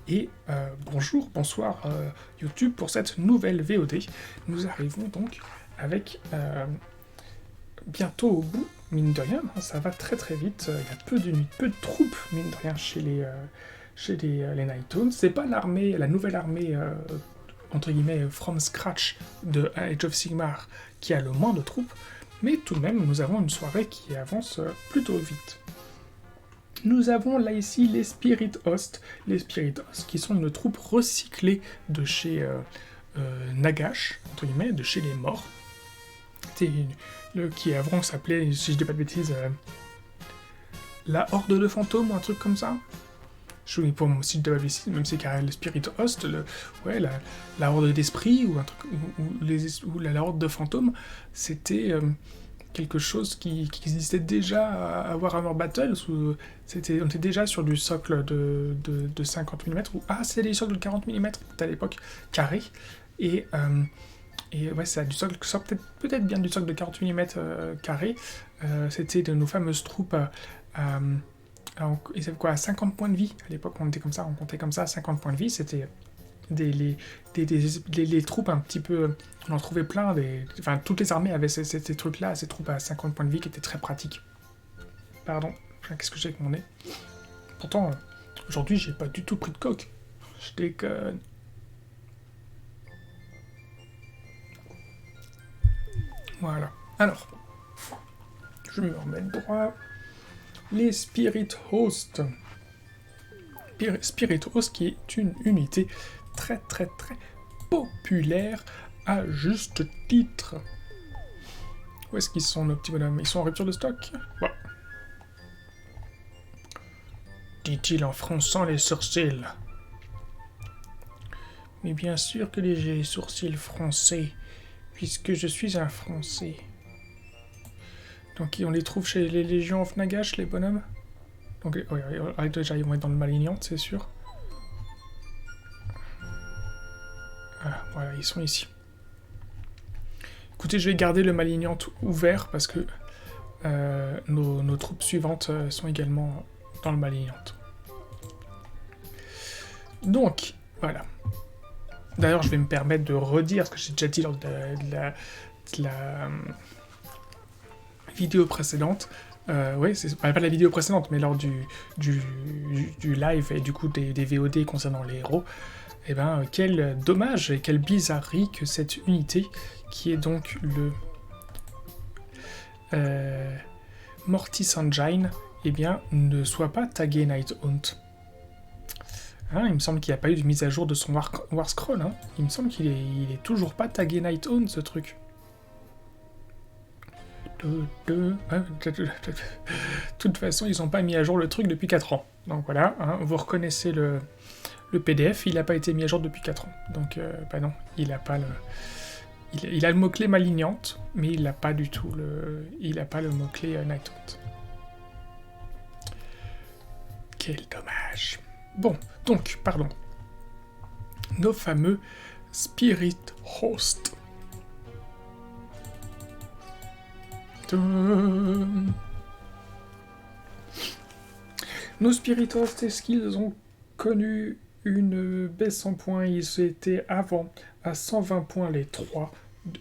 Et bonjour, bonsoir YouTube pour cette nouvelle VOD. Nous arrivons donc avec bientôt au bout, mine de rien, hein, ça va très très vite. Il y a peu de troupes, mine de rien, chez les Night Owls. C'est pas l'armée, la nouvelle armée entre guillemets from scratch de Age of Sigmar qui a le moins de troupes, mais tout de même nous avons une soirée qui avance plutôt vite. Nous avons là ici les Spirit Host. Les Spirit Host qui sont une troupe recyclée de chez Nagash, entre guillemets, de chez les morts. C'était qui avant s'appelait, si je dis pas de bêtises, la Horde de Fantômes ou un truc comme ça. Je ne sais pas si je dis pas de bêtises, même si c'est carrément le Spirit Host, la Horde d'Esprit ou un truc, ou la Horde de Fantômes, c'était quelque chose qui existait déjà à Warhammer Battles, où on était déjà sur du socle de 50 mm, ou c'était des socles de 40 mm à l'époque, carré, et ouais, ça a du socle, peut-être bien du socle de 40 mm carré, c'était de nos fameuses troupes ils avaient quoi, à 50 points de vie, à l'époque on comptait comme ça, à 50 points de vie, c'était les troupes un petit peu, on en trouvait plein, toutes les armées avaient ces trucs-là, ces troupes à 50 points de vie qui étaient très pratiques. Pardon, qu'est-ce que j'ai avec mon nez? Pourtant, aujourd'hui j'ai pas du tout pris de coque. Je déconne. Voilà. Alors, je me remets droit. Les Spirit Host. Spirit Host qui est une unité très très très populaire à juste titre. Où est-ce qu'ils sont nos petits bonhommes? Ils sont en rupture de stock? Bon. Dit-il en fronçant les sourcils. Mais bien sûr que j'ai les sourcils froncés, puisque je suis un Français. Donc on les trouve chez les Légions of Nagash, les bonhommes. Donc déjà ils vont être dans le Malignant, c'est sûr. Ah, voilà, ils sont ici. Écoutez, je vais garder le Malignant ouvert parce que nos troupes suivantes sont également dans le Malignant. Donc, voilà. D'ailleurs, je vais me permettre de redire ce que j'ai déjà dit lors de la vidéo précédente. Oui, c'est pas la vidéo précédente, mais lors du live et du coup des VOD concernant les héros. Eh ben, quel dommage et quelle bizarrerie que cette unité, qui est donc le Mortis Engine, eh bien, ne soit pas tagué Nighthaunt. Hein, il me semble qu'il n'y a pas eu de mise à jour de son War Scroll. Hein. Il me semble qu'il est toujours pas tagué Nighthaunt, ce truc. De toute façon, ils n'ont pas mis à jour le truc depuis 4 ans. Donc voilà, hein, vous reconnaissez le PDF, il n'a pas été mis à jour depuis 4 ans. Donc, bah non, il a pas le... Il a le mot-clé Malignante, mais il n'a pas du tout le... Il n'a pas le mot-clé Nighthaunt. Quel dommage. Bon, donc, pardon. Nos fameux Spirit Host. Nos Spirit Host, est-ce qu'ils ont connu une baisse en points? Ils étaient avant à 120 points les 3,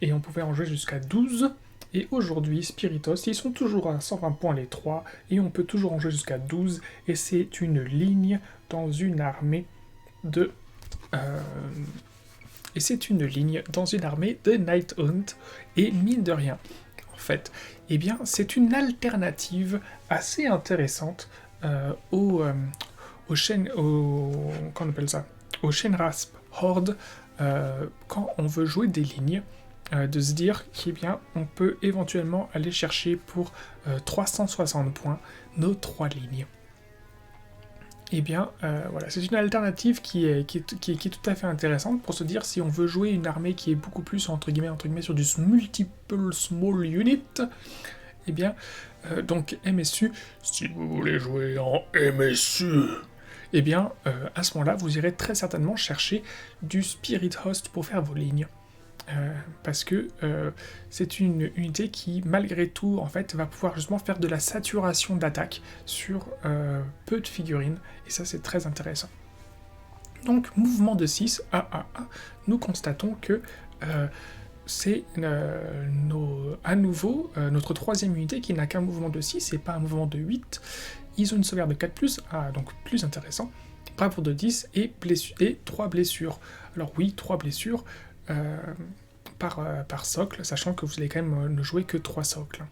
et on pouvait en jouer jusqu'à 12. Et aujourd'hui, Spirit Host, ils sont toujours à 120 points les 3, et on peut toujours en jouer jusqu'à 12, et c'est une ligne dans une armée de... Et c'est une ligne dans une armée de Nighthaunt, et mine de rien, en fait, eh bien, c'est une alternative assez intéressante aux Shenrasp Horde quand on veut jouer des lignes, de se dire eh bien, on peut éventuellement aller chercher pour 360 points nos 3 lignes. Eh bien, voilà, c'est une alternative qui est tout à fait intéressante pour se dire si on veut jouer une armée qui est beaucoup plus, entre guillemets sur du multiple small unit, eh bien, donc MSU, si vous voulez jouer en MSU, eh bien, à ce moment-là, vous irez très certainement chercher du Spirit Host pour faire vos lignes. Parce que c'est une unité qui, malgré tout, en fait, va pouvoir justement faire de la saturation d'attaque sur peu de figurines, et ça, c'est très intéressant. Donc, mouvement de 6, nous constatons que c'est à nouveau notre troisième unité qui n'a qu'un mouvement de 6 et pas un mouvement de 8. Ils ont une sauvegarde de 4+, donc plus intéressant. Bravoure de 10 et 3 blessures. Alors oui, 3 blessures par socle, sachant que vous allez quand même ne jouer que 3 socles.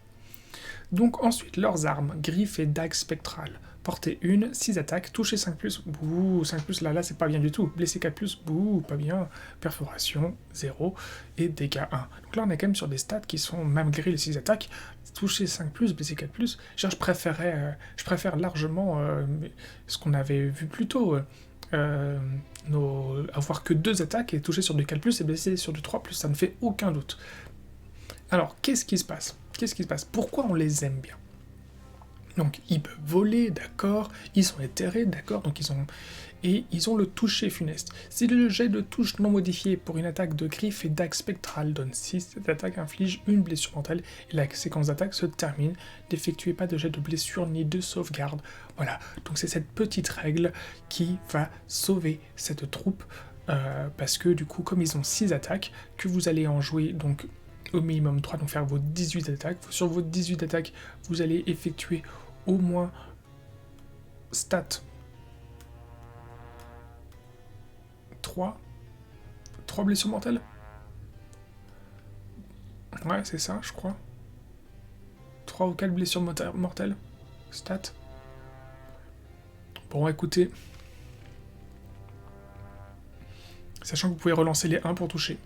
Donc ensuite, leurs armes, griffe et dague spectrale. Portée 1, 6 attaques, toucher 5+, bouh, 5+, là c'est pas bien du tout. Blessé 4+, bouh, pas bien. Perforation, 0, et dégâts 1. Donc là on est quand même sur des stats qui sont, malgré les 6 attaques, toucher 5+, blessé 4+, je préfère largement ce qu'on avait vu plus tôt, avoir que 2 attaques et toucher sur du 4+, et blesser sur du 3+, ça ne fait aucun doute. Alors, qu'est-ce qui se passe ? Pourquoi on les aime bien ? Donc, ils peuvent voler, d'accord, ils sont éthérés, d'accord, donc ils ont le toucher funeste. Si le jet de touche non modifié pour une attaque de griffe et dague spectrale donne 6, cette attaque inflige une blessure mortelle et la séquence d'attaque se termine. N'effectuez pas de jet de blessure ni de sauvegarde. Voilà, donc c'est cette petite règle qui va sauver cette troupe, parce que du coup, comme ils ont 6 attaques, que vous allez en jouer donc au minimum 3, donc faire vos 18 attaques. Sur vos 18 attaques, vous allez effectuer au moins stat 3 blessures mortelles. Ouais, c'est ça, je crois. 3 ou 4 blessures mortelles. Stat. Bon, écoutez. Sachant que vous pouvez relancer les 1 pour toucher.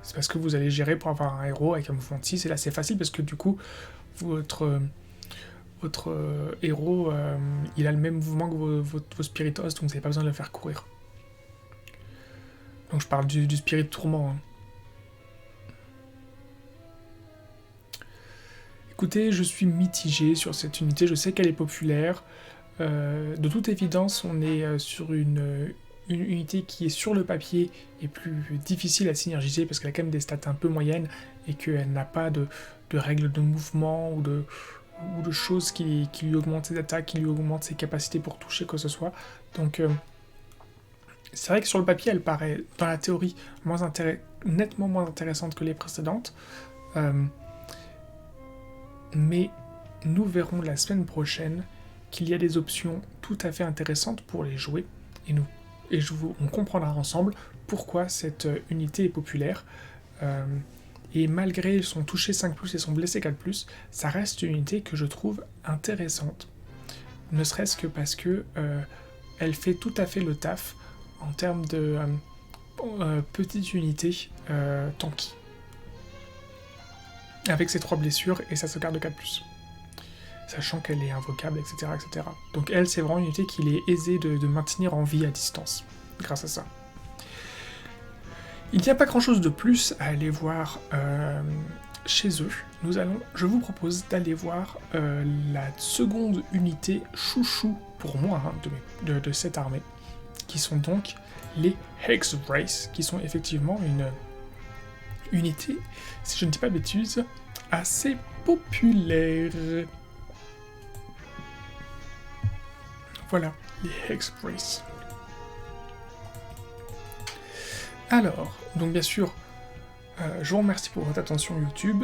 C'est parce que vous allez gérer pour avoir un héros avec un mouvement de 6, et là c'est facile parce que du coup, votre héros, il a le même mouvement que vos spiritos, donc vous n'avez pas besoin de le faire courir. Donc je parle du spirit tourment. Hein. Écoutez, je suis mitigé sur cette unité, je sais qu'elle est populaire. De toute évidence, on est sur une unité qui est sur le papier et plus difficile à synergiser parce qu'elle a quand même des stats un peu moyennes et qu'elle n'a pas de règles de mouvement ou de choses qui lui augmentent ses attaques, qui lui augmentent ses capacités pour toucher quoi que ce soit. Donc c'est vrai que sur le papier elle paraît dans la théorie nettement moins intéressante que les précédentes, mais nous verrons la semaine prochaine qu'il y a des options tout à fait intéressantes pour les jouer et on comprendra ensemble pourquoi cette unité est populaire. Et malgré son toucher 5+, et son blessé 4+, ça reste une unité que je trouve intéressante. Ne serait-ce que parce que elle fait tout à fait le taf en termes de petite unité tanky. Avec ses 3 blessures et sa sauvegarde de 4+. Sachant qu'elle est invocable, etc., etc. Donc elle, c'est vraiment une unité qu'il est aisé de maintenir en vie à distance, grâce à ça. Il n'y a pas grand-chose de plus à aller voir chez eux. Je vous propose d'aller voir la seconde unité chouchou, pour moi, hein, de cette armée, qui sont donc les Hexwraiths, qui sont effectivement une unité, si je ne dis pas de bêtises, assez populaire. Voilà, les Hexwraiths. Alors, donc bien sûr, je vous remercie pour votre attention YouTube.